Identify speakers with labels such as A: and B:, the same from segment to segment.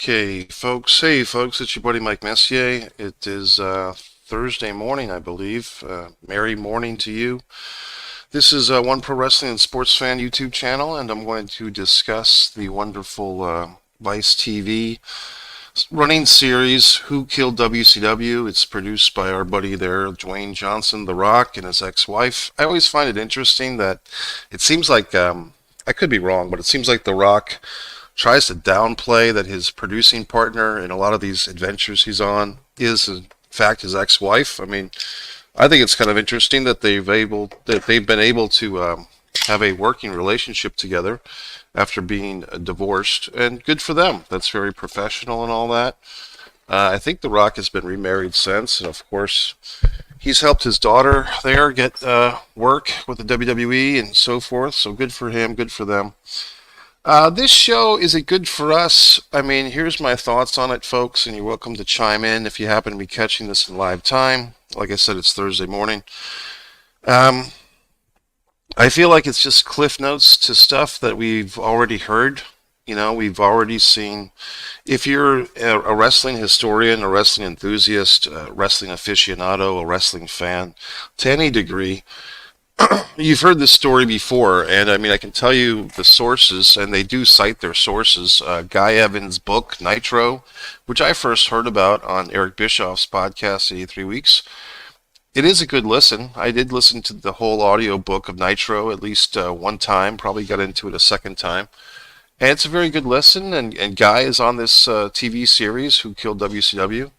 A: Okay, folks. Hey, folks, it's your buddy Mike Messier. It is Thursday morning, I believe. Merry morning to you. This is One Pro Wrestling and Sports Fan YouTube channel, and I'm going to discuss the wonderful Vice TV running series, Who Killed WCW. It's produced by our buddy there, Dwayne Johnson, The Rock, and his ex-wife. I always find it interesting that it seems like, I could be wrong, but it seems like The Rock tries to downplay that his producing partner in a lot of these adventures he's on is in fact his ex-wife. I mean, I think it's kind of interesting that they've been able to have a working relationship together after being divorced, and good for them. That's very professional and all that. I think The Rock has been remarried since, and of course, he's helped his daughter there get work with the WWE and so forth. So good for him, good for them. This show, is it good for us? I mean, here's my thoughts on it, folks, and you're welcome to chime in if you happen to be catching this in live time. Like I said, it's Thursday morning. Um, I feel like it's just cliff notes to stuff that we've already heard. You know, we've already seen. If you're a wrestling historian, a wrestling enthusiast, a wrestling aficionado, a wrestling fan, to any degree, you've heard this story before, and I mean, I can tell you the sources, and they do cite their sources. Guy Evans' book, Nitro, which I first heard about on Eric Bischoff's podcast, 83 Weeks. It is a good listen. I did listen to the whole audio book of Nitro at least one time, probably got into it a second time. And it's a very good listen, and Guy is on this TV series, Who Killed WCW.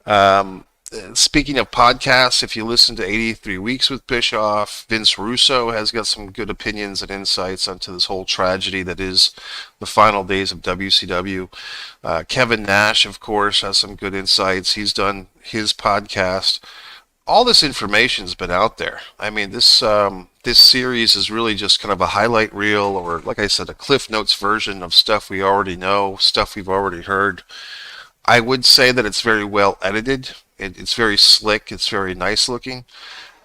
A: Um, Speaking of podcasts, if you listen to 83 Weeks with Bischoff, Vince Russo has got some good opinions and insights onto this whole tragedy that is the final days of WCW. Kevin Nash, of course, has some good insights. He's done his podcast. All this information's been out there. I mean, this series is really just kind of a highlight reel, or like I said, a Cliff Notes version of stuff we already know, stuff we've already heard. I would say that it's very well edited. It's very slick. It's very nice looking.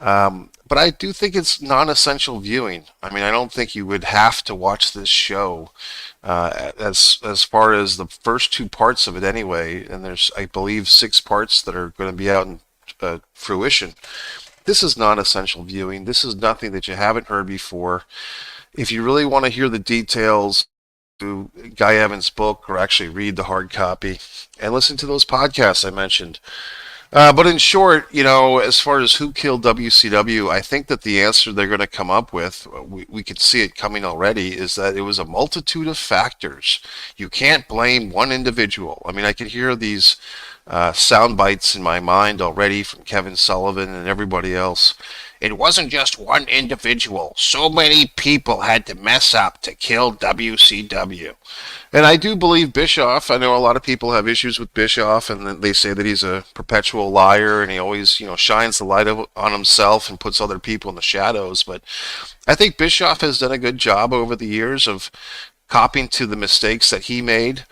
A: But I do think it's non-essential viewing. I mean, I don't think you would have to watch this show as far as the first two parts of it anyway. And there's, I believe, six parts that are going to be out in fruition. This is non-essential viewing. This is nothing that you haven't heard before. If you really want to hear the details, do Guy Evans' book, or actually read the hard copy and listen to those podcasts I mentioned. But in short, you know, as far as Who Killed WCW, I think that the answer they're going to come up with, we could see it coming already, is that it was a multitude of factors. You can't blame one individual. I mean, I can hear these sound bites in my mind already from Kevin Sullivan and everybody else. It wasn't just one individual. So many people had to mess up to kill WCW. And I do believe Bischoff. I know a lot of people have issues with Bischoff, and they say that he's a perpetual liar, and he always, you know, shines the light on himself and puts other people in the shadows. But I think Bischoff has done a good job over the years of copying to the mistakes that he made,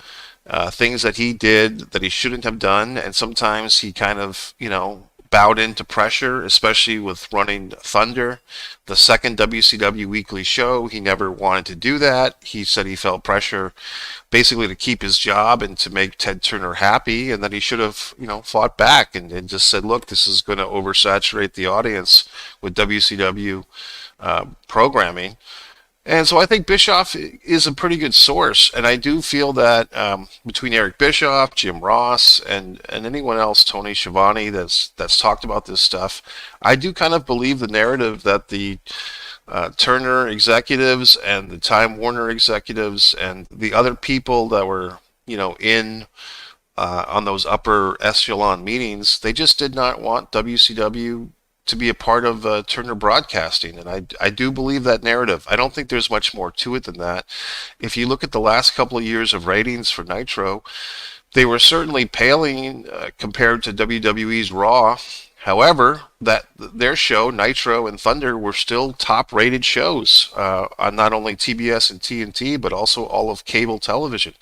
A: things that he did that he shouldn't have done, and sometimes he kind of, you know, bowed into pressure, especially with running Thunder, the second WCW weekly show. He never wanted to do that. He said he felt pressure basically to keep his job and to make Ted Turner happy, and that he should have, you know, fought back and just said, look, this is going to oversaturate the audience with WCW programming. And so I think Bischoff is a pretty good source, and I do feel that between Eric Bischoff, Jim Ross, and anyone else, Tony Schiavone, that's talked about this stuff, I do kind of believe the narrative that the Turner executives and the Time Warner executives and the other people that were, you know, in on those upper echelon meetings, they just did not want WCW to be a part of Turner Broadcasting, and I do believe that narrative. I don't think there's much more to it than that. If you look at the last couple of years of ratings for Nitro, they were certainly paling compared to WWE's Raw. However, that their show, Nitro and Thunder, were still top-rated shows on not only TBS and TNT, but also all of cable television.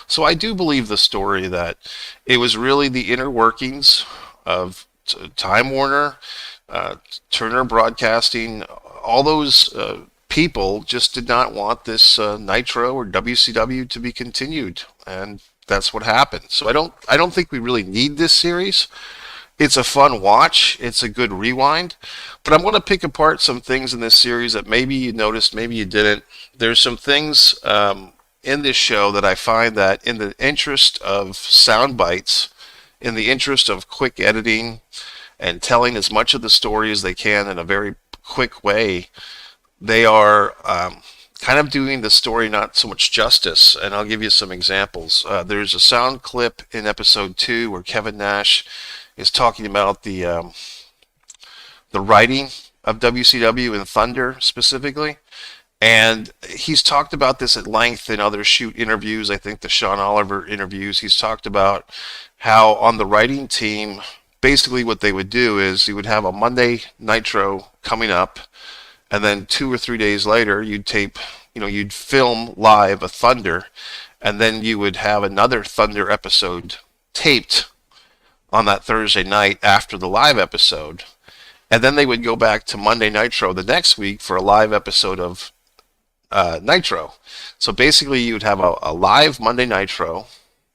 A: So I do believe the story that it was really the inner workings of Time Warner, Turner Broadcasting, all those people just did not want this Nitro or WCW to be continued. And that's what happened. So I don't think we really need this series. It's a fun watch. It's a good rewind. But I'm going to pick apart some things in this series that maybe you noticed, maybe you didn't. There's some things in this show that I find that, in the interest of sound bites, in the interest of quick editing and telling as much of the story as they can in a very quick way, they are kind of doing the story not so much justice. And I'll give you some examples. There's a sound clip in episode 2 where Kevin Nash is talking about the writing of WCW and Thunder specifically. And he's talked about this at length in other shoot interviews. I think the Sean Oliver interviews. He's talked about how on the writing team, basically what they would do is you would have a Monday Nitro coming up, and then 2 or 3 days later you'd tape, you'd film live a Thunder, and then you would have another Thunder episode taped on that Thursday night after the live episode. And then they would go back to Monday Nitro the next week for a live episode of Nitro. So basically you'd have a live Monday Nitro.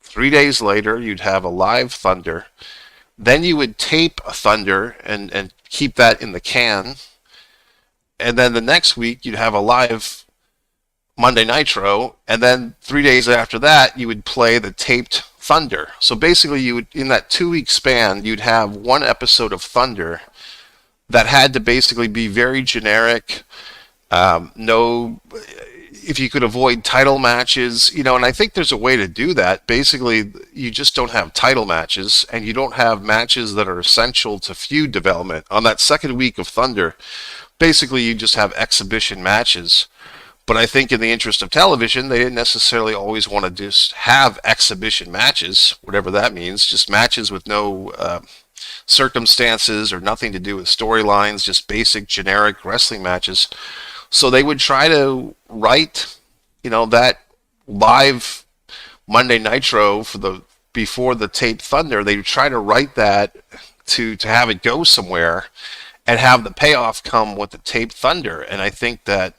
A: 3 days later you'd have a live Thunder. Then you would tape a Thunder and keep that in the can. And then the next week you'd have a live Monday Nitro. And then 3 days after that you would play the taped Thunder. So basically you would, in that 2-week span, you'd have one episode of Thunder that had to basically be very generic. No, if you could avoid title matches, and I think there's a way to do that. Basically, you just don't have title matches, and you don't have matches that are essential to feud development. On that second week of Thunder, basically you just have exhibition matches. But I think in the interest of television, they didn't necessarily always want to just have exhibition matches, whatever that means, just matches with no circumstances or nothing to do with storylines, just basic generic wrestling matches. So they would try to write, that live Monday Nitro before the taped Thunder. They would try to write that to have it go somewhere and have the payoff come with the taped Thunder. And I think that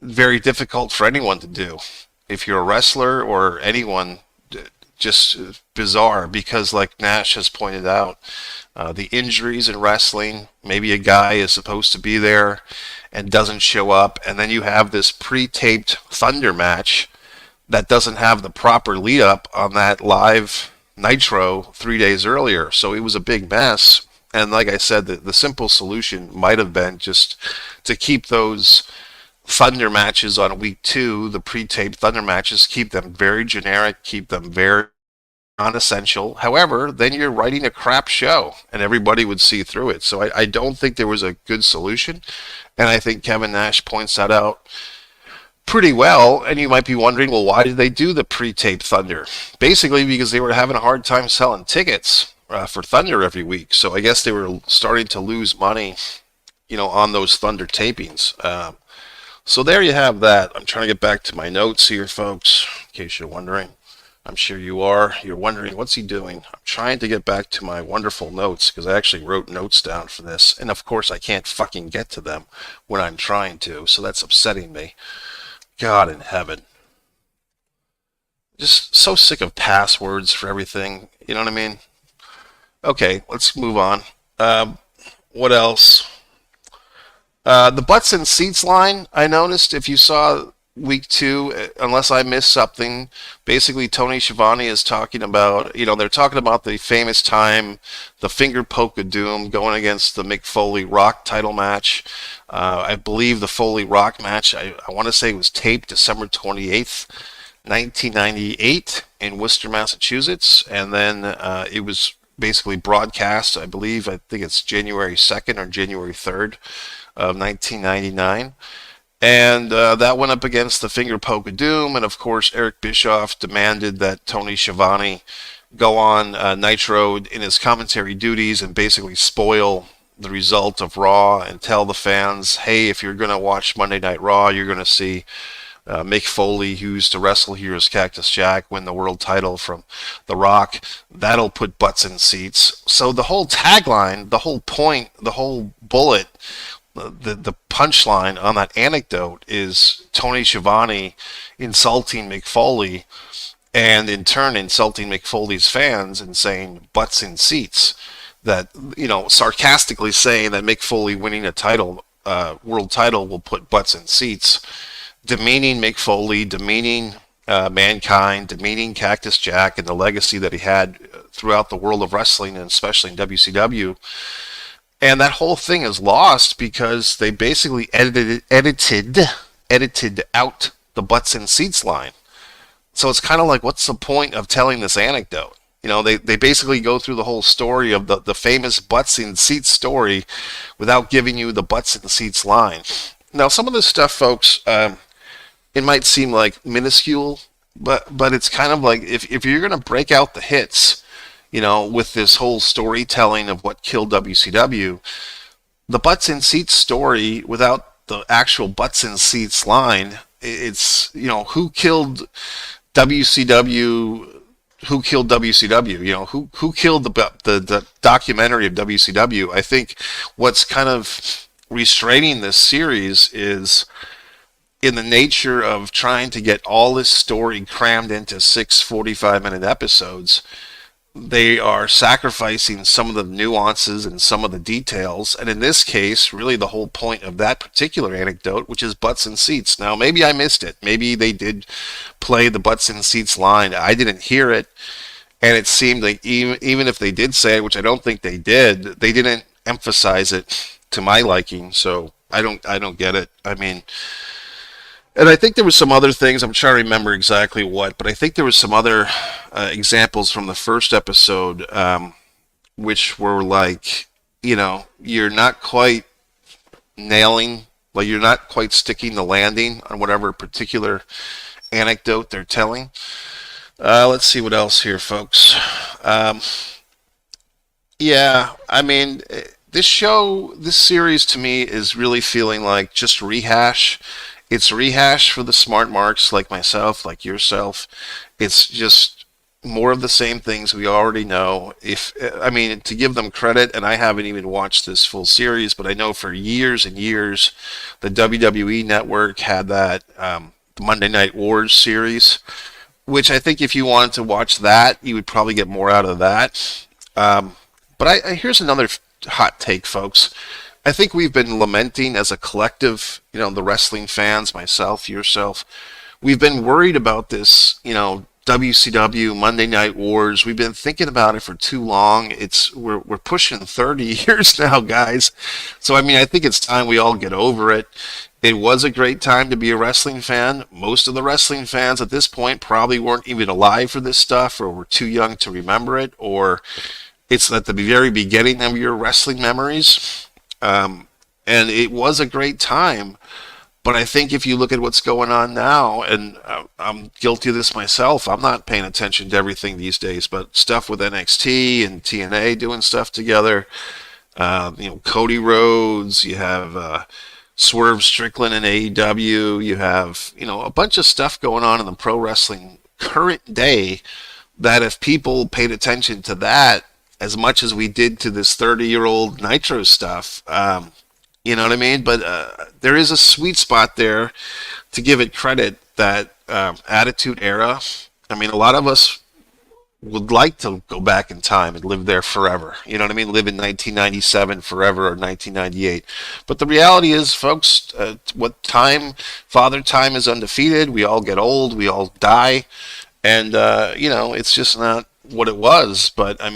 A: very difficult for anyone to do. If you're a wrestler or anyone, just bizarre, because like Nash has pointed out, the injuries in wrestling, maybe a guy is supposed to be there and doesn't show up, and then you have this pre-taped Thunder match that doesn't have the proper lead up on that live Nitro 3 days earlier. So it was a big mess. And like I said, the simple solution might have been just to keep those Thunder matches on week 2, the pre-taped Thunder matches, keep them very generic, keep them very non-essential. However, then you're writing a crap show and everybody would see through it. So I don't think there was a good solution. And I think Kevin Nash points that out pretty well. And you might be wondering, well, why did they do the pre-taped Thunder? Basically because they were having a hard time selling tickets for Thunder every week. So I guess they were starting to lose money, on those Thunder tapings. So there you have that. I'm trying to get back to my notes here, folks, in case you're wondering. I'm sure you are. You're wondering, what's he doing? I'm trying to get back to my wonderful notes, because I actually wrote notes down for this. And of course, I can't fucking get to them when I'm trying to, so that's upsetting me. God in heaven. Just so sick of passwords for everything. You know what I mean? Okay, let's move on. What else? The butts and seats line, I noticed, if you saw week 2, unless I missed something, basically Tony Schiavone is talking about, they're talking about the famous time, the finger poke of doom going against the Mick Foley Rock title match. I believe the Foley Rock match, I want to say it was taped December 28th, 1998 in Worcester, Massachusetts, and then it was basically broadcast, I think it's January 2nd or January 3rd of 1999. And that went up against the finger poke of doom, and of course Eric Bischoff demanded that Tony Schiavone go on Nitro in his commentary duties and basically spoil the result of Raw and tell the fans, hey, if you're going to watch Monday Night Raw, you're going to see Mick Foley, who used to wrestle here as Cactus Jack, win the world title from The Rock. That'll put butts in seats. So the whole tagline, the whole point, the whole bullet, the punchline on that anecdote is Tony Schiavone insulting Mick Foley and in turn insulting Mick Foley's fans and saying butts in seats. That, sarcastically saying that Mick Foley winning a title, world title, will put butts in seats, demeaning Mick Foley, demeaning Mankind, demeaning Cactus Jack, and the legacy that he had throughout the world of wrestling, and especially in WCW. And that whole thing is lost because they basically edited out the butts in seats line. So it's kind of like, what's the point of telling this anecdote? They basically go through the whole story of the famous butts in seats story without giving you the butts in seats line. Now, some of this stuff, folks, it might seem like minuscule, but it's kind of like, if you're going to break out the hits, with this whole storytelling of what killed WCW, the butts in seats story without the actual butts in seats line, it's, who killed WCW, who killed WCW, who killed the documentary of WCW. I think what's kind of restraining this series is in the nature of trying to get all this story crammed into 6 45-minute episodes. They are sacrificing some of the nuances and some of the details, and in this case, really the whole point of that particular anecdote, which is butts and seats. Now, maybe I missed it. Maybe they did play the butts and seats line. I didn't hear it, and it seemed like even if they did say it, which I don't think they didn't emphasize it to my liking. So I don't get it. I mean, and I think there was some other things, I'm trying to remember exactly what, but I think there was some other examples from the first episode, which were like, you're not quite nailing, like you're not quite sticking the landing on whatever particular anecdote they're telling. Let's see what else here, folks. Yeah, I mean, this series to me is really feeling like just rehash. It's rehash for the smart marks like myself, like yourself. It's just more of the same things we already know. To give them credit, and I haven't even watched this full series, but I know for years and years, the WWE Network had that Monday Night Wars series, which I think if you wanted to watch that, you would probably get more out of that. But here's another hot take, folks. I think we've been lamenting as a collective, the wrestling fans, myself, yourself. We've been worried about this, WCW, Monday Night Wars. We've been thinking about it for too long. We're pushing 30 years now, guys. So, I think it's time we all get over it. It was a great time to be a wrestling fan. Most of the wrestling fans at this point probably weren't even alive for this stuff, or were too young to remember it, or it's at the very beginning of your wrestling memories. And it was a great time, but I think if you look at what's going on now, and I'm guilty of this myself, I'm not paying attention to everything these days, but stuff with NXT and TNA doing stuff together, Cody Rhodes, you have Swerve Strickland in AEW, you have, a bunch of stuff going on in the pro wrestling current day, that if people paid attention to that as much as we did to this 30-year-old Nitro stuff, you know what I mean? But there is a sweet spot there to give it credit, that Attitude Era. A lot of us would like to go back in time and live there forever. You know what I mean? Live in 1997 forever, or 1998. But the reality is, folks, Father Time is undefeated. We all get old. We all die. And, it's just not what it was. But I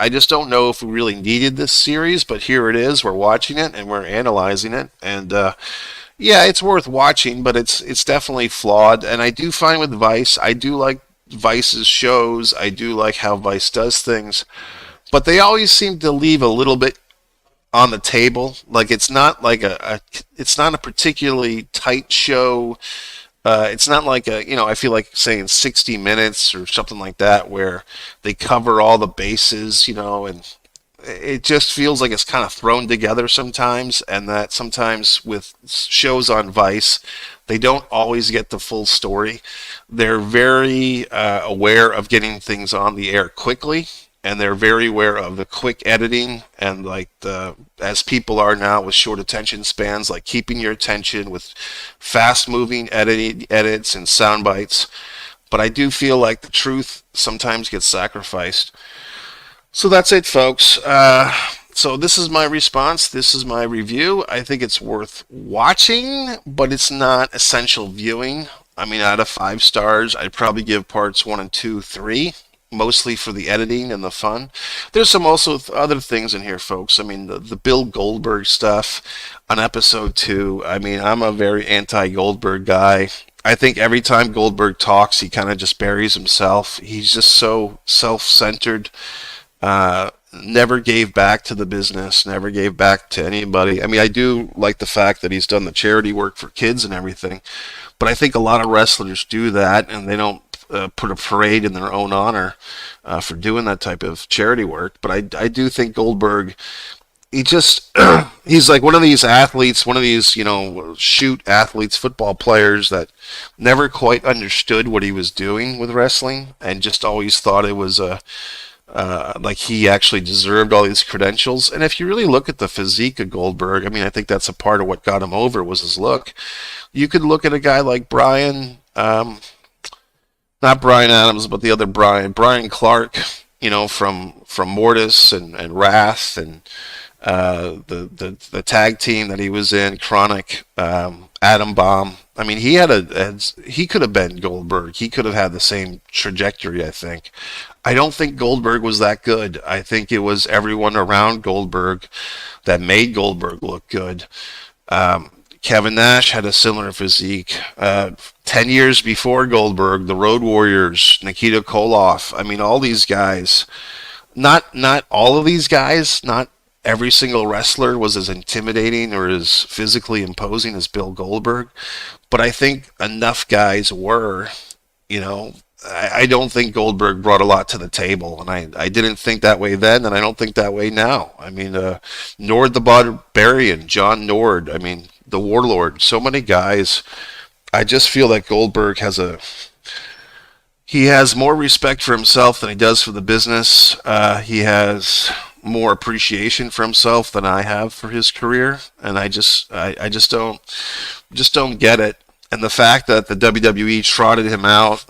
A: just don't know if we really needed this series, but here it is. We're watching it and we're analyzing it, and it's worth watching, but it's definitely flawed. And I do find with Vice, I do like Vice's shows. I do like how Vice does things, but they always seem to leave a little bit on the table. Like it's not like it's not a particularly tight show. It's not like I feel like saying 60 Minutes or something like that, where they cover all the bases, and it just feels like it's kind of thrown together sometimes, and that sometimes with shows on Vice, they don't always get the full story. They're very aware of getting things on the air quickly, and they're very aware of the quick editing, and as people are now with short attention spans, like keeping your attention with fast moving edits and sound bites. but I do feel like the truth sometimes gets sacrificed. So that's it, folks. So this is my response. This is my review. I think it's worth watching, but it's not essential viewing. I mean, out of 5 stars, I'd probably give parts 1 and 2, 3, mostly for the editing and the fun. There's some also other things in here, folks. I mean, the Bill Goldberg stuff on episode 2. I mean, I'm a very anti-Goldberg guy. I think every time Goldberg talks, he kind of just buries himself. He's just so self-centered. Never gave back to the business, never gave back to anybody. I mean, I do like the fact that he's done the charity work for kids and everything, but I think a lot of wrestlers do that and they don't put a parade in their own honor for doing that type of charity work. But I do think Goldberg, he just, he's like one of these athletes, one of these, shoot athletes, football players that never quite understood what he was doing with wrestling and just always thought it was like he actually deserved all these credentials. And if you really look at the physique of Goldberg, I mean, I think that's a part of what got him over was his look. You could look at a guy like Brian, not Brian Adams, but the other Brian Clark, from Mortis and Wrath and the tag team that he was in, Chronic, Adam Bomb. I mean, he could have been Goldberg. He could have had the same trajectory, I think. I don't think Goldberg was that good. I think it was everyone around Goldberg that made Goldberg look good. Kevin Nash had a similar physique. 10 years before Goldberg, the Road Warriors, Nikita Koloff. I mean, all these guys, not all of these guys, not every single wrestler was as intimidating or as physically imposing as Bill Goldberg, but I think enough guys were, I don't think Goldberg brought a lot to the table, and I didn't think that way then, and I don't think that way now. I mean, Nord the Barbarian, John Nord, I mean, the Warlord, so many guys. I just feel that Goldberg he has more respect for himself than he does for the business. He has more appreciation for himself than I have for his career, and I just don't get it. And the fact that the WWE trotted him out,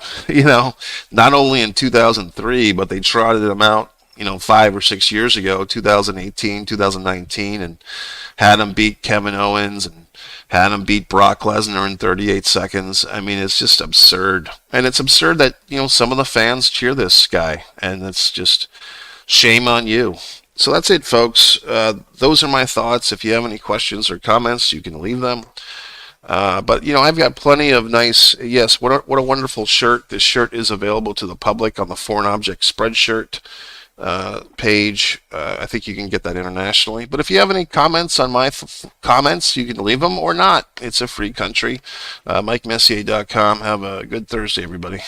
A: not only in 2003, but they trotted him out, 5 or 6 years ago, 2018, 2019, and had him beat Kevin Owens and had him beat Brock Lesnar in 38 seconds. I mean, it's just absurd. And it's absurd that, some of the fans cheer this guy, and it's just shame on you. So that's it, folks. Those are my thoughts. If you have any questions or comments, you can leave them. But I've got plenty of nice. Yes, what a wonderful shirt. This shirt is available to the public on the Foreign Object Spreadshirt page. I think you can get that internationally. But if you have any comments on my comments, you can leave them or not. It's a free country. MikeMessier.com. Have a good Thursday, everybody.